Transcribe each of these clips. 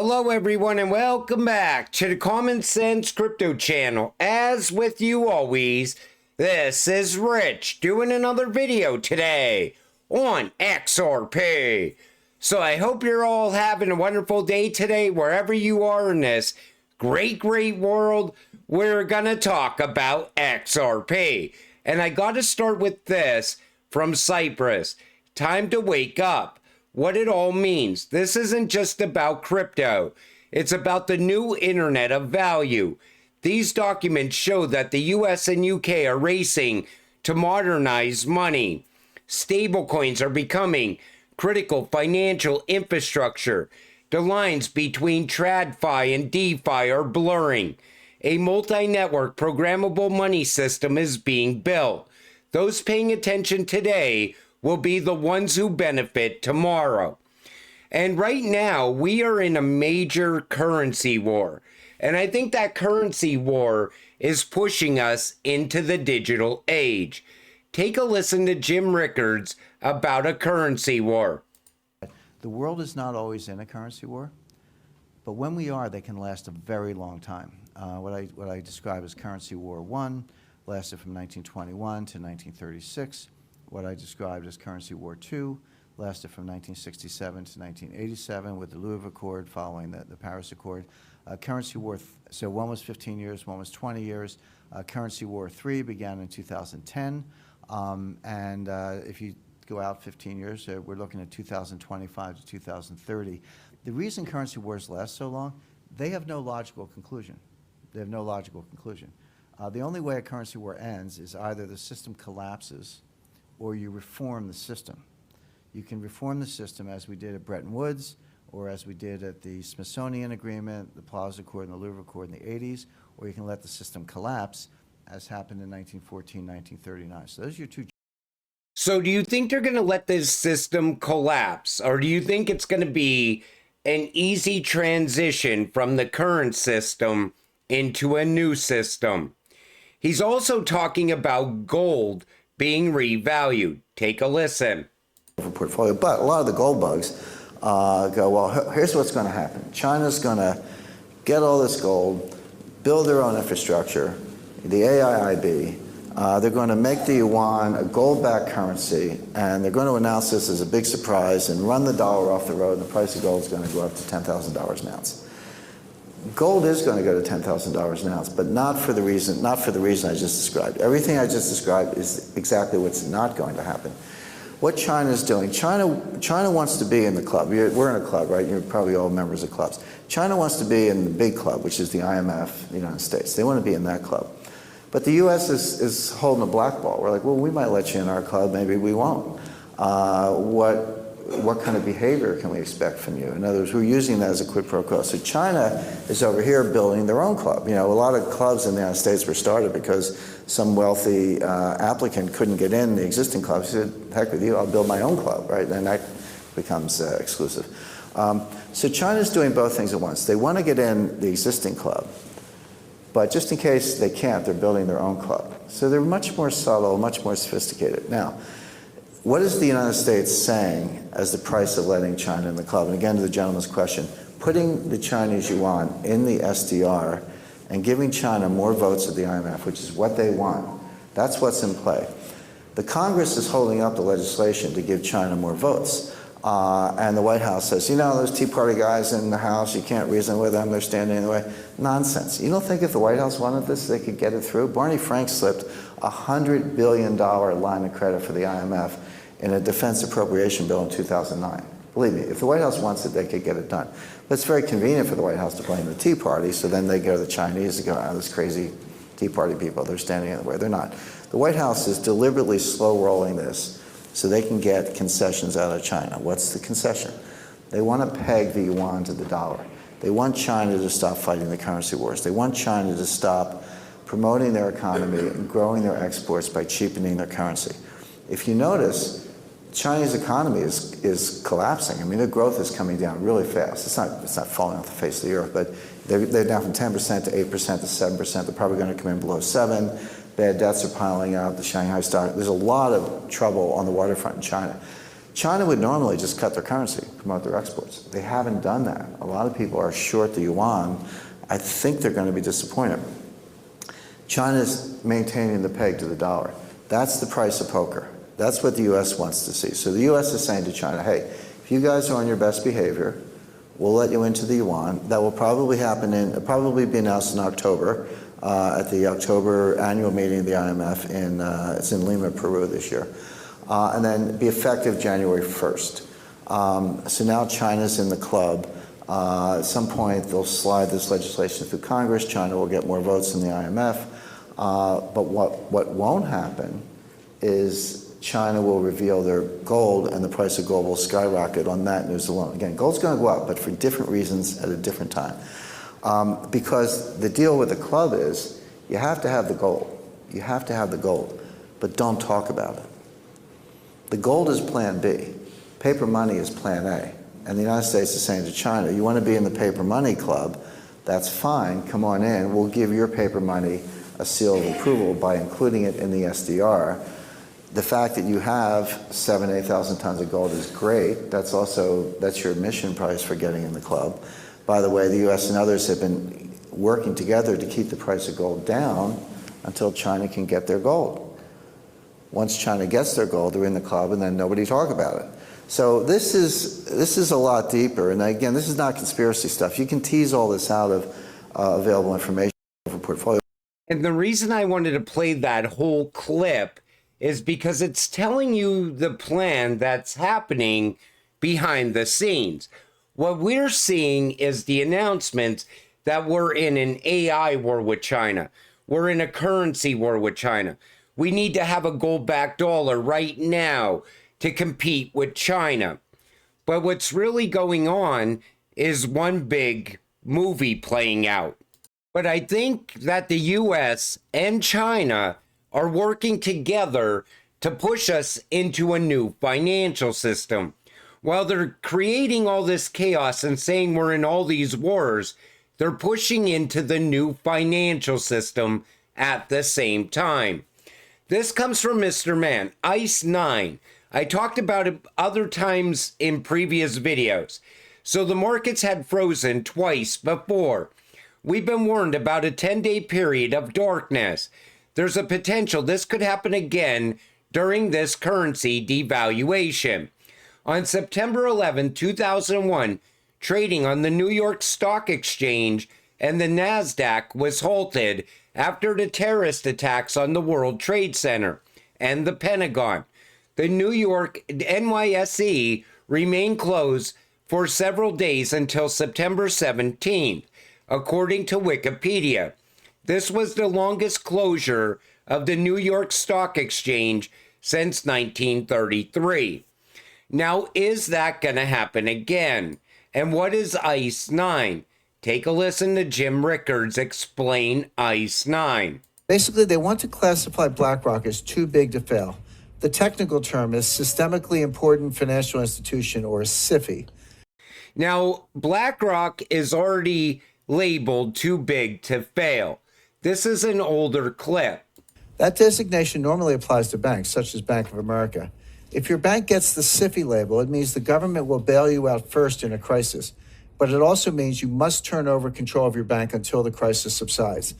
Hello everyone and welcome back to the Common Sense Crypto channel. As with you always, this is Rich doing another video today on XRP. So I hope you're all having a wonderful day today wherever you are in this great world. We're gonna talk about XRP. And I gotta start with this from Cyprus. Time to wake up. What it all means. This isn't just about crypto. It's about the new internet of value. These documents show that the US and UK are racing to modernize money. Stablecoins are becoming critical financial infrastructure. The lines between TradFi and DeFi are blurring. A multi-network programmable money system is being built. Those paying attention today will be the ones who benefit tomorrow. And right now, we are in a major currency war. And I think that currency war is pushing us into the digital age. Take a listen to Jim Rickards about a currency war. The world is not always in a currency war, but when we are, they can last a very long time. What I describe as Currency War I lasted from 1921 to 1936. What I described as Currency War II lasted from 1967 to 1987 with the Louisville Accord following the Paris Accord. Currency War, so one was 15 years, one was 20 years. Currency War III began in 2010. If you go out 15 years, we're looking at 2025 to 2030. The reason currency wars last so long, they have no logical conclusion. They have no logical conclusion. The only way a currency war ends is either the system collapses or you reform the system. You can reform the system as we did at Bretton Woods, or as we did at the Smithsonian Agreement, the Plaza Accord, and the Louisville Accord in the 80s, or you can let the system collapse, as happened in 1914, 1939. So those are your two. So do you think they're going to let this system collapse, or do you think it's going to be an easy transition from the current system into a new system? He's also talking about gold being revalued. Take a listen. Portfolio, but a lot of the gold bugs go, well, here's what's going to happen. China's going to get all this gold, build their own infrastructure, the AIIB. They're going to make the yuan a gold-backed currency, and they're going to announce this as a big surprise and run the dollar off the road, and the price of gold is going to go up to $10,000 an ounce. Gold is going to go to $10,000 an ounce, but not for the reason I just described. Everything I just described is exactly what's not going to happen. What China is doing, China wants to be in the club. We're in a club, right? You're probably all members of clubs. China wants to be in the big club, which is the IMF, the United States. They want to be in that club. But the U.S. is holding a black ball. We're like, well, we might let you in our club, maybe we won't. What kind of behavior can we expect from you? In other words, we're using that as a quid pro quo. So China is over here building their own club. You know, a lot of clubs in the United States were started because some wealthy applicant couldn't get in the existing club. He said, heck with you, I'll build my own club, right? And that becomes exclusive. So China's doing both things at once. They want to get in the existing club, but just in case they can't, they're building their own club. So they're much more subtle, much more sophisticated. Now, what is the United States saying as the price of letting China in the club? And again, to the gentleman's question, putting the Chinese yuan in the SDR and giving China more votes at the IMF, which is what they want, that's what's in play. The Congress is holding up the legislation to give China more votes. And the White House says, you know, those Tea Party guys in the House, you can't reason with them, they're standing in the way. Nonsense. You don't think if the White House wanted this, they could get it through? Barney Frank slipped a $100 billion line of credit for the IMF in a defense appropriation bill in 2009. Believe me, if the White House wants it, they could get it done. But it's very convenient for the White House to blame the Tea Party, so then they go to the Chinese and go, oh, those crazy Tea Party people, they're standing in the way. They're not. The White House is deliberately slow-rolling this so they can get concessions out of China. What's the concession? They want to peg the yuan to the dollar. They want China to stop fighting the currency wars. They want China to stop promoting their economy and growing their exports by cheapening their currency. If you notice, Chinese economy is collapsing. I mean, their growth is coming down really fast. It's not falling off the face of the earth, but they're down from 10% to 8% to 7%. They're probably going to come in below 7. Bad debts are piling up. The Shanghai stock. There's a lot of trouble on the waterfront in China. China would normally just cut their currency, promote their exports. They haven't done that. A lot of people are short the yuan. I think they're going to be disappointed. China's maintaining the peg to the dollar. That's the price of poker. That's what the U.S. wants to see. So the U.S. is saying to China, hey, if you guys are on your best behavior, we'll let you into the yuan. That will probably probably be announced in October at the October annual meeting of the IMF it's in Lima, Peru this year. And then be effective January 1st. So now China's in the club. At some point, they'll slide this legislation through Congress. China will get more votes than the IMF. But what won't happen is China will reveal their gold, and the price of gold will skyrocket on that news alone. Again, gold's going to go up, but for different reasons at a different time. Because the deal with the club is you have to have the gold. You have to have the gold, but don't talk about it. The gold is plan B. Paper money is plan A. And the United States is saying to China, you want to be in the paper money club, that's fine, come on in. We'll give your paper money a seal of approval by including it in the SDR. The fact that you have 7,000 to 8,000 tons of gold is great. That's your admission price for getting in the club. By the way, the U.S. and others have been working together to keep the price of gold down until China can get their gold. Once China gets their gold, they're in the club, and then nobody talk about it. So this is a lot deeper. And again, this is not conspiracy stuff. You can tease all this out of available information over portfolio. And the reason I wanted to play that whole clip is because it's telling you the plan that's happening behind the scenes. What we're seeing is the announcements that we're in an AI war with China. We're in a currency war with China. We need to have a gold-backed dollar right now to compete with China. But what's really going on is one big movie playing out. But I think that the US and China are working together to push us into a new financial system. While they're creating all this chaos and saying we're in all these wars, they're pushing into the new financial system at the same time. This comes from Mr. Man, ICE-9. I talked about it other times in previous videos. So the markets had frozen twice before. We've been warned about a 10-day period of darkness. There's a potential this could happen again during this currency devaluation. On September 11, 2001, trading on the New York Stock Exchange and the NASDAQ was halted after the terrorist attacks on the World Trade Center and the Pentagon. The New York NYSE remained closed for several days until September 17th, according to Wikipedia. This was the longest closure of the New York Stock Exchange since 1933. Now, is that going to happen again? And what is ICE-9? Take a listen to Jim Rickards explain ICE-9. Basically, they want to classify BlackRock as too big to fail. The technical term is Systemically Important Financial Institution, or SIFI. Now, BlackRock is already labeled too big to fail. This is an older clip. That designation normally applies to banks, such as Bank of America. If your bank gets the SIFI label, it means the government will bail you out first in a crisis. But it also means you must turn over control of your bank until the crisis subsides.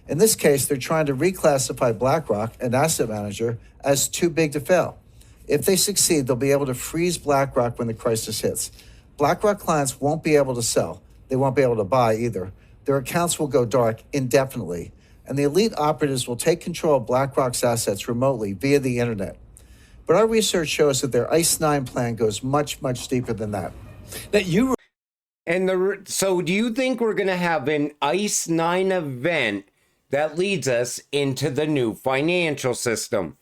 In this case, they're trying to reclassify BlackRock, an asset manager, as too big to fail. If they succeed, they'll be able to freeze BlackRock when the crisis hits. BlackRock clients won't be able to sell. They won't be able to buy either. Their accounts will go dark indefinitely, and the elite operatives will take control of BlackRock's assets remotely via the internet. But our research shows that their ICE-9 plan goes much, much deeper than that. So do you think we're going to have an ICE-9 event that leads us into the new financial system?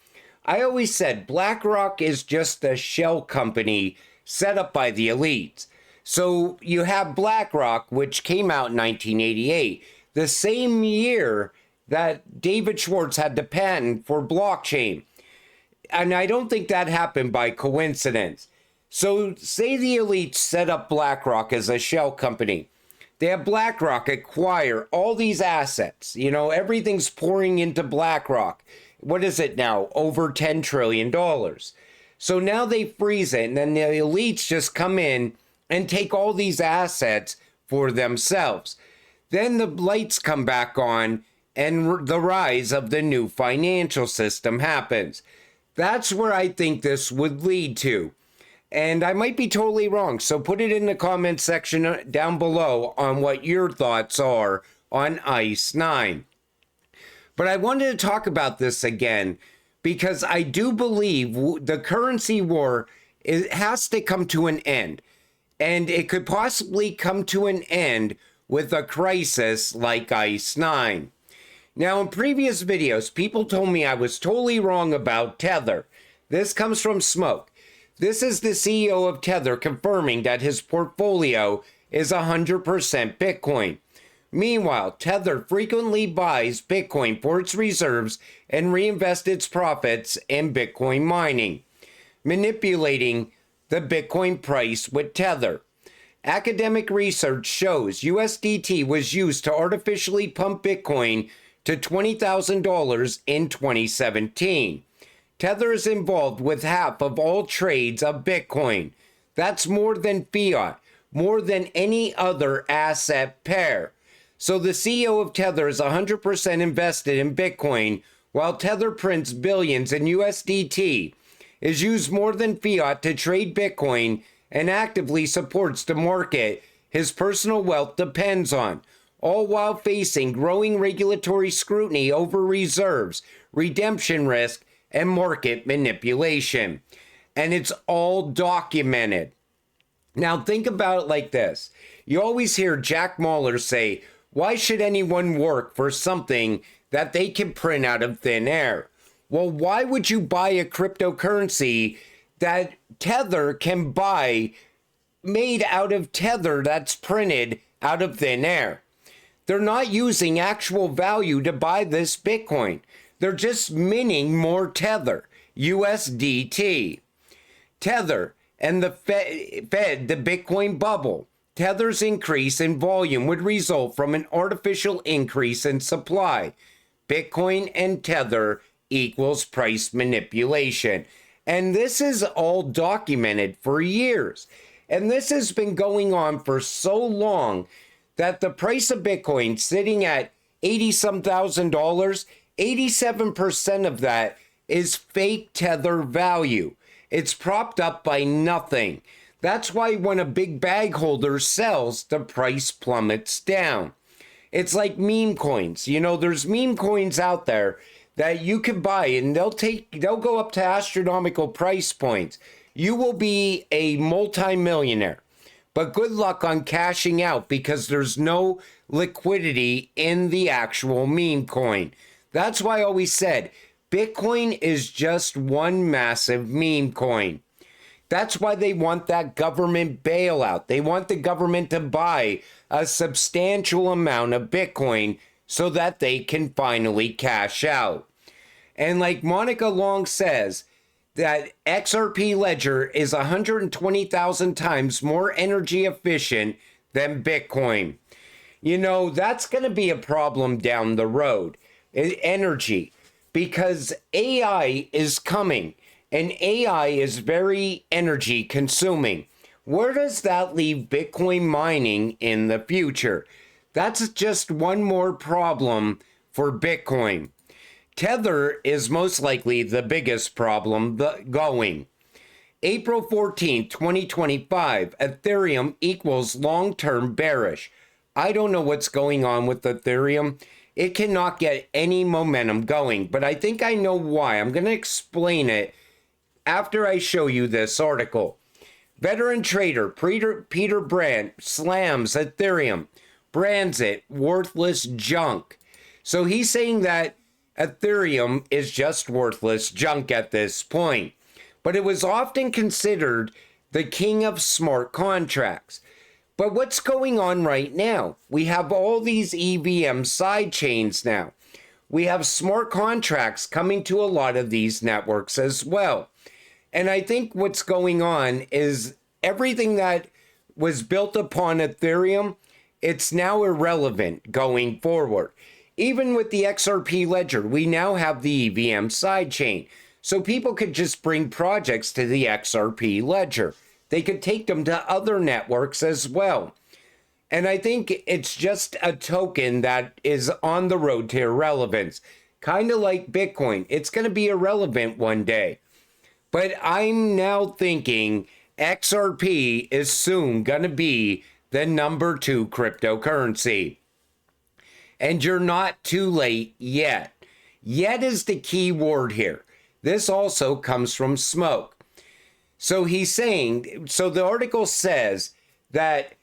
I always said BlackRock is just a shell company set up by the elites. So you have BlackRock, which came out in 1988, the same year that David Schwartz had the patent for blockchain. And I don't think that happened by coincidence. So say the elites set up BlackRock as a shell company. They have BlackRock acquire all these assets. You know, everything's pouring into BlackRock. What is it now? Over $10 trillion. So now they freeze it, and then the elites just come in and take all these assets for themselves. Then the lights come back on, and the rise of the new financial system happens. That's where I think this would lead to. And I might be totally wrong, so put it in the comment section down below on what your thoughts are on ICE-9. But I wanted to talk about this again because I do believe the currency war has to come to an end. And it could possibly come to an end with a crisis like ICE-9. Now, in previous videos, people told me I was totally wrong about Tether. This comes from Smoke. This is the CEO of Tether confirming that his portfolio is 100% Bitcoin. Meanwhile, Tether frequently buys Bitcoin for its reserves and reinvests its profits in Bitcoin mining, manipulating the Bitcoin price with Tether. Academic research shows USDT was used to artificially pump Bitcoin to $20,000 in 2017. Tether is involved with half of all trades of Bitcoin. That's more than fiat, more than any other asset pair. So the CEO of Tether is 100% invested in Bitcoin, while Tether prints billions in USDT, is used more than fiat to trade Bitcoin, and actively supports the market his personal wealth depends on, all while facing growing regulatory scrutiny over reserves, redemption risk, and market manipulation. And it's all documented. Now think about it like this. You always hear Jack Mallers say, why should anyone work for something that they can print out of thin air? Well, why would you buy a cryptocurrency that Tether can buy made out of Tether that's printed out of thin air? They're not using actual value to buy this Bitcoin. They're just minting more Tether, USDT. Tether and the Fed the Bitcoin bubble. Tether's increase in volume would result from an artificial increase in supply. Bitcoin and Tether equals price manipulation. And this is all documented for years. And this has been going on for so long that the price of Bitcoin sitting at $80-some thousand, 87% of that is fake Tether value. It's propped up by nothing. That's why when a big bag holder sells, the price plummets down. It's like meme coins. You know, there's meme coins out there that you can buy and they'll go up to astronomical price points. You will be a multimillionaire. But good luck on cashing out because there's no liquidity in the actual meme coin. That's why I always said Bitcoin is just one massive meme coin. That's why they want that government bailout. They want the government to buy a substantial amount of Bitcoin so that they can finally cash out. And like Monica Long says, that XRP ledger is 120,000 times more energy efficient than Bitcoin. You know, that's going to be a problem down the road, energy, because AI is coming. And AI is very energy consuming. Where does that leave Bitcoin mining in the future? That's just one more problem for Bitcoin. Tether is most likely the biggest problem going. April 14, 2025, Ethereum equals long-term bearish. I don't know what's going on with Ethereum. It cannot get any momentum going, but I think I know why. I'm going to explain it after I show you this article. Veteran trader Peter Brandt slams Ethereum, brands it worthless junk. So he's saying that Ethereum is just worthless junk at this point. But it was often considered the king of smart contracts. But what's going on right now? We have all these EVM side chains now. We have smart contracts coming to a lot of these networks as well. And I think what's going on is everything that was built upon Ethereum, it's now irrelevant going forward. Even with the XRP ledger, we now have the EVM sidechain. So people could just bring projects to the XRP ledger. They could take them to other networks as well. And I think it's just a token that is on the road to irrelevance. Kind of like Bitcoin. It's going to be irrelevant one day. But I'm now thinking XRP is soon going to be the number 2 cryptocurrency. And you're not too late yet. Yet is the key word here. This also comes from Smoke. So he's saying, so the article says that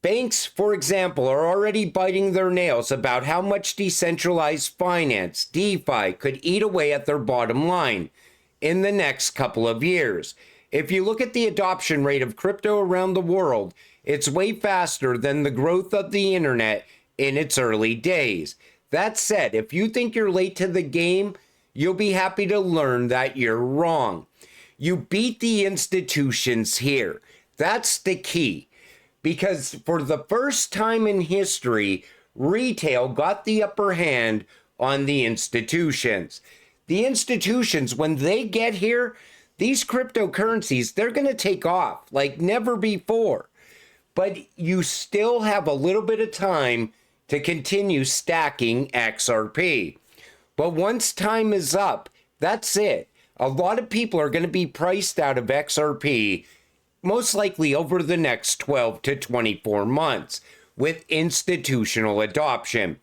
banks, for example, are already biting their nails about how much decentralized finance, DeFi, could eat away at their bottom line in the next couple of years. If you look at the adoption rate of crypto around the world, it's way faster than the growth of the internet in its early days. That said, if you think you're late to the game, you'll be happy to learn that you're wrong. You beat the institutions here. That's the key. Because for the first time in history, retail got the upper hand on the institutions. The institutions, when they get here, these cryptocurrencies, they're going to take off like never before. But you still have a little bit of time to continue stacking XRP. But once time is up, that's it. A lot of people are going to be priced out of XRP, most likely over the next 12 to 24 months, with institutional adoption.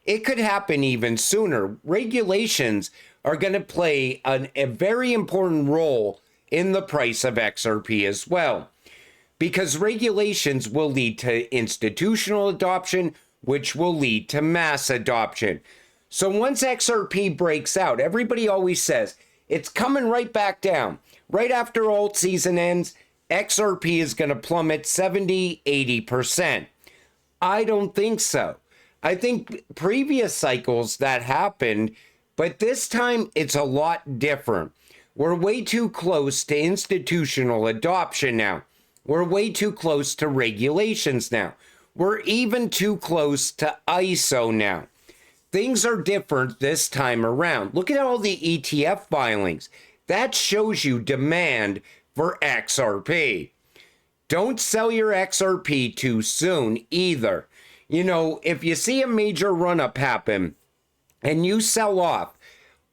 It could happen even sooner. Regulations are going to play a very important role in the price of XRP as well, because regulations will lead to institutional adoption, which will lead to mass adoption. So once XRP breaks out, everybody always says it's coming right back down. Right after alt season ends, XRP is going to plummet 70, 80%. I don't think so. I think previous cycles that happened, but this time it's a lot different. We're way too close to institutional adoption now. We're way too close to regulations now. We're even too close to ISO now. Things are different this time around. Look at all the ETF filings. That shows you demand for XRP. Don't sell your XRP too soon either. You know, if you see a major run-up happen and you sell off,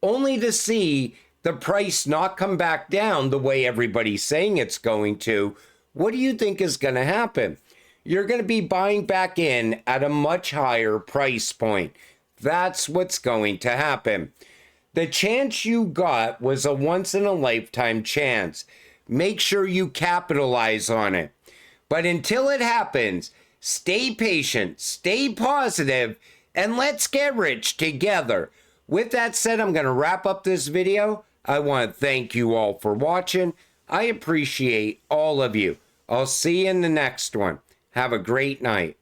only to see the price not come back down the way everybody's saying it's going to, what do you think is going to happen? You're going to be buying back in at a much higher price point. That's what's going to happen. The chance you got was a once-in-a-lifetime chance. Make sure you capitalize on it. But until it happens, stay patient, stay positive, and let's get rich together. With that said, I'm going to wrap up this video. I want to thank you all for watching. I appreciate all of you. I'll see you in the next one. Have a great night.